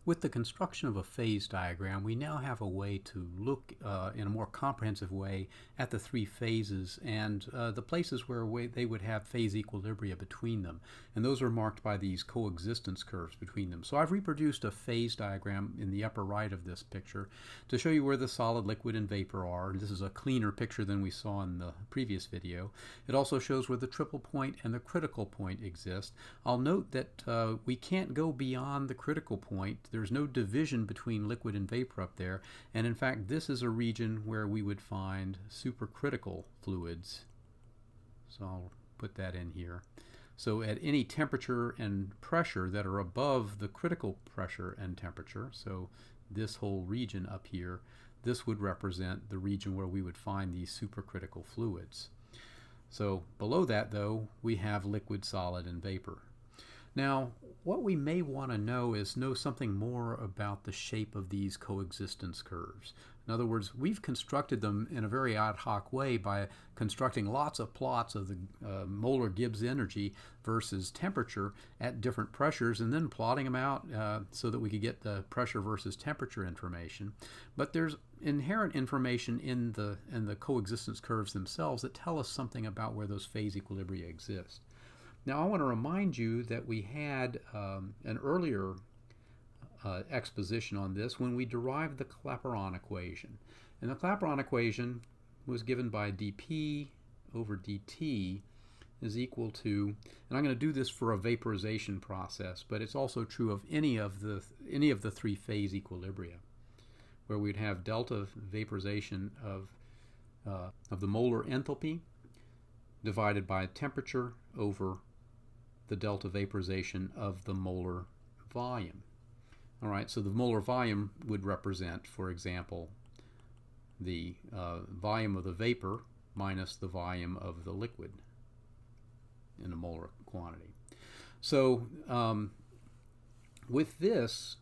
With the construction of a phase diagram, we now have a way to look in a more comprehensive way at the three phases and the places where they would have phase equilibria between them. And those are marked by these coexistence curves between them. So I've reproduced a phase diagram in the upper right of this picture to show you where the solid, liquid, and vapor are. This is a cleaner picture than we saw in the previous video. It also shows where the triple point and the critical point exist. I'll note that we can't go beyond the critical point. There's no division between liquid and vapor up there, and in fact this is a region where we would find supercritical fluids. So I'll put that in here. So at any temperature and pressure that are above the critical pressure and temperature, so this whole region up here, this would represent the region where we would find these supercritical fluids. So below that, though, we have liquid, solid, and vapor. Now, what we may want to know something more about the shape of these coexistence curves. In other words, we've constructed them in a very ad hoc way by constructing lots of plots of the molar Gibbs energy versus temperature at different pressures and then plotting them out so that we could get the pressure versus temperature information. But there's inherent information in the coexistence curves themselves that tell us something about where those phase equilibria exist. Now I want to remind you that we had an earlier exposition on this when we derived the Claperon equation. And the Claperon equation was given by dP over dt is equal to, and I'm going to do this for a vaporization process, but it's also true of any of the three phase equilibria, where we'd have delta vaporization of the molar enthalpy divided by temperature over the delta vaporization of the molar volume. All right, so the molar volume would represent, for example, the volume of the vapor minus the volume of the liquid in a molar quantity. So with this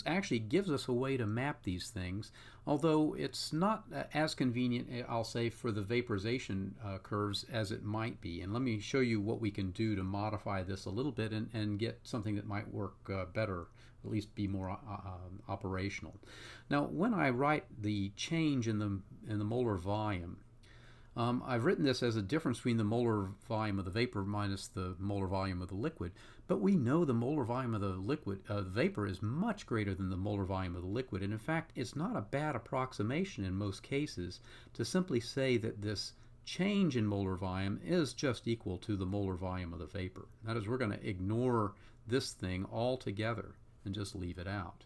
actually gives us a way to map these things, although it's not as convenient, I'll say, for the vaporization curves as it might be. And let me show you what we can do to modify this a little bit and get something that might work better, at least be more operational. Now, when I write the change in the molar volume, I've written this as a difference between the molar volume of the vapor minus the molar volume of the liquid, but we know the molar volume of the vapor is much greater than the molar volume of the liquid, and in fact it's not a bad approximation in most cases to simply say that this change in molar volume is just equal to the molar volume of the vapor. That is, we're going to ignore this thing altogether and just leave it out.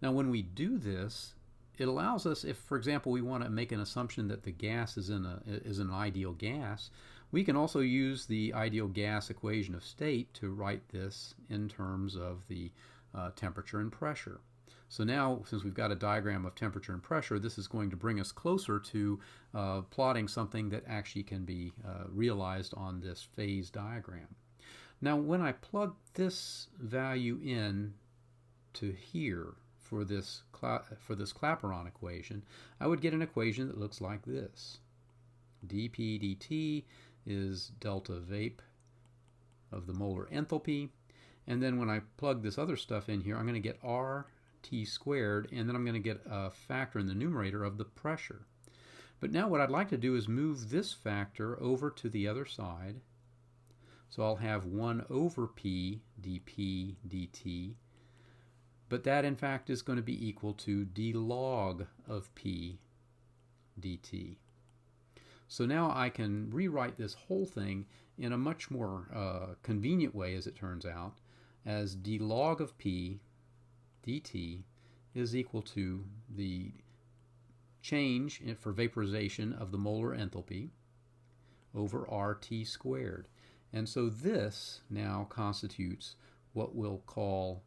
Now when we do this, it allows us, if for example we want to make an assumption that the gas is an ideal gas, we can also use the ideal gas equation of state to write this in terms of the temperature and pressure. So now, since we've got a diagram of temperature and pressure, this is going to bring us closer to plotting something that actually can be realized on this phase diagram. Now when I plug this value in to here, for this Claperon equation, I would get an equation that looks like this. dP dt is delta vape of the molar enthalpy, and then when I plug this other stuff in here, I'm going to get RT squared, and then I'm going to get a factor in the numerator of the pressure. But now what I'd like to do is move this factor over to the other side. So I'll have 1 over P dP dt, but that in fact is going to be equal to d log of P dt. So now I can rewrite this whole thing in a much more convenient way, as it turns out, as d log of P dt is equal to the change for vaporization of the molar enthalpy over RT squared. And so this now constitutes what we'll call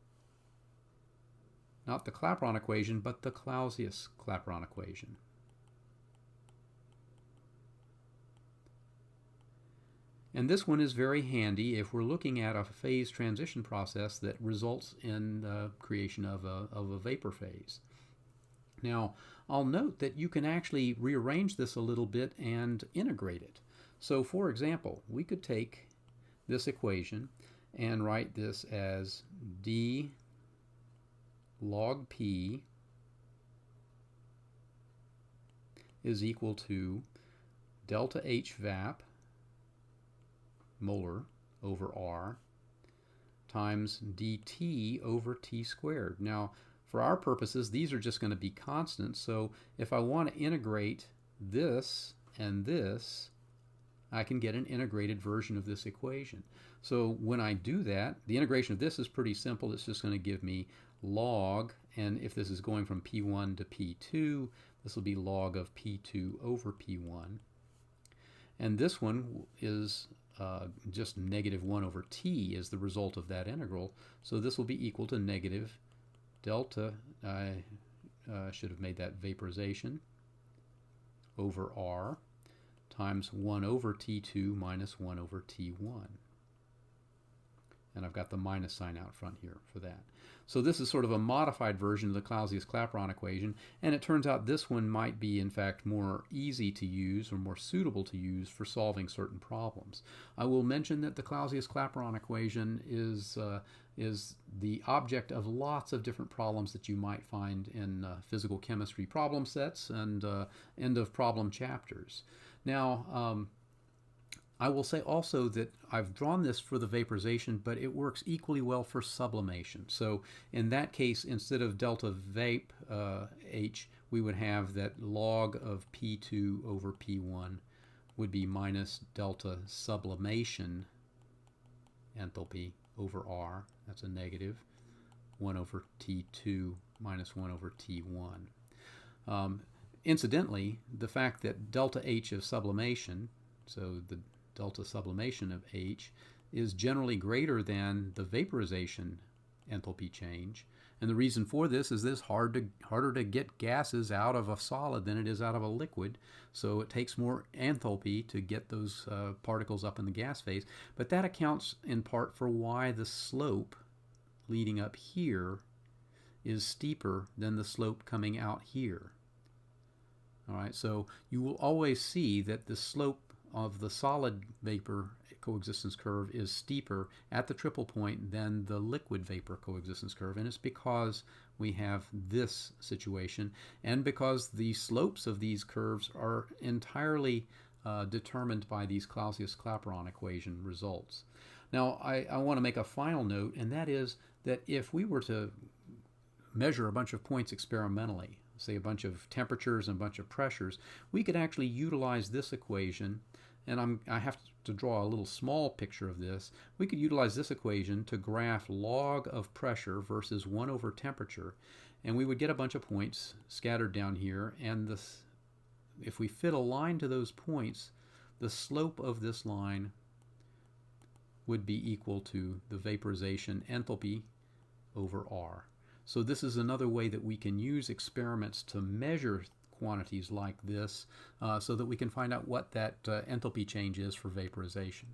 not the Claperon equation, but the Clausius-Clapeyron equation. And this one is very handy if we're looking at a phase transition process that results in the creation of a vapor phase. Now, I'll note that you can actually rearrange this a little bit and integrate it. So, for example, we could take this equation and write this as d log P is equal to delta H vap molar over R times dt over T squared. Now, for our purposes, these are just going to be constants, so if I want to integrate this and this, I can get an integrated version of this equation. So when I do that, the integration of this is pretty simple. It's just going to give me log, and if this is going from P1 to P2, this will be log of P2 over P1. And this one is just negative 1 over t is the result of that integral. So this will be equal to negative delta, I should have made that vaporization, over R times 1 over T2 minus 1 over T1. And I've got the minus sign out front here for that. So this is sort of a modified version of the Clausius-Clapeyron equation, and it turns out this one might be in fact more easy to use or more suitable to use for solving certain problems. I will mention that the Clausius-Clapeyron equation is the object of lots of different problems that you might find in physical chemistry problem sets and end of problem chapters. Now, I will say also that I've drawn this for the vaporization, but it works equally well for sublimation. So in that case, instead of delta vape H, we would have that log of P2 over P1 would be minus delta sublimation enthalpy over R. That's a negative 1 over T2 minus 1 over T1. Incidentally, the fact that delta H of sublimation, so the delta sublimation of H, is generally greater than the vaporization enthalpy change. And the reason for this is this harder to get gases out of a solid than it is out of a liquid. So it takes more enthalpy to get those particles up in the gas phase. But that accounts in part for why the slope leading up here is steeper than the slope coming out here. All right, so you will always see that the slope of the solid vapor coexistence curve is steeper at the triple point than the liquid vapor coexistence curve, and it's because we have this situation and because the slopes of these curves are entirely determined by these Clausius-Clapeyron equation results. Now I want to make a final note, and that is that if we were to measure a bunch of points experimentally, say a bunch of temperatures and a bunch of pressures, we could actually utilize this equation, and I have to draw a little small picture of this. We could utilize this equation to graph log of pressure versus 1 over temperature, and we would get a bunch of points scattered down here, and this, if we fit a line to those points, the slope of this line would be equal to the vaporization enthalpy over R. So this is another way that we can use experiments to measure quantities like this so that we can find out what that enthalpy change is for vaporization.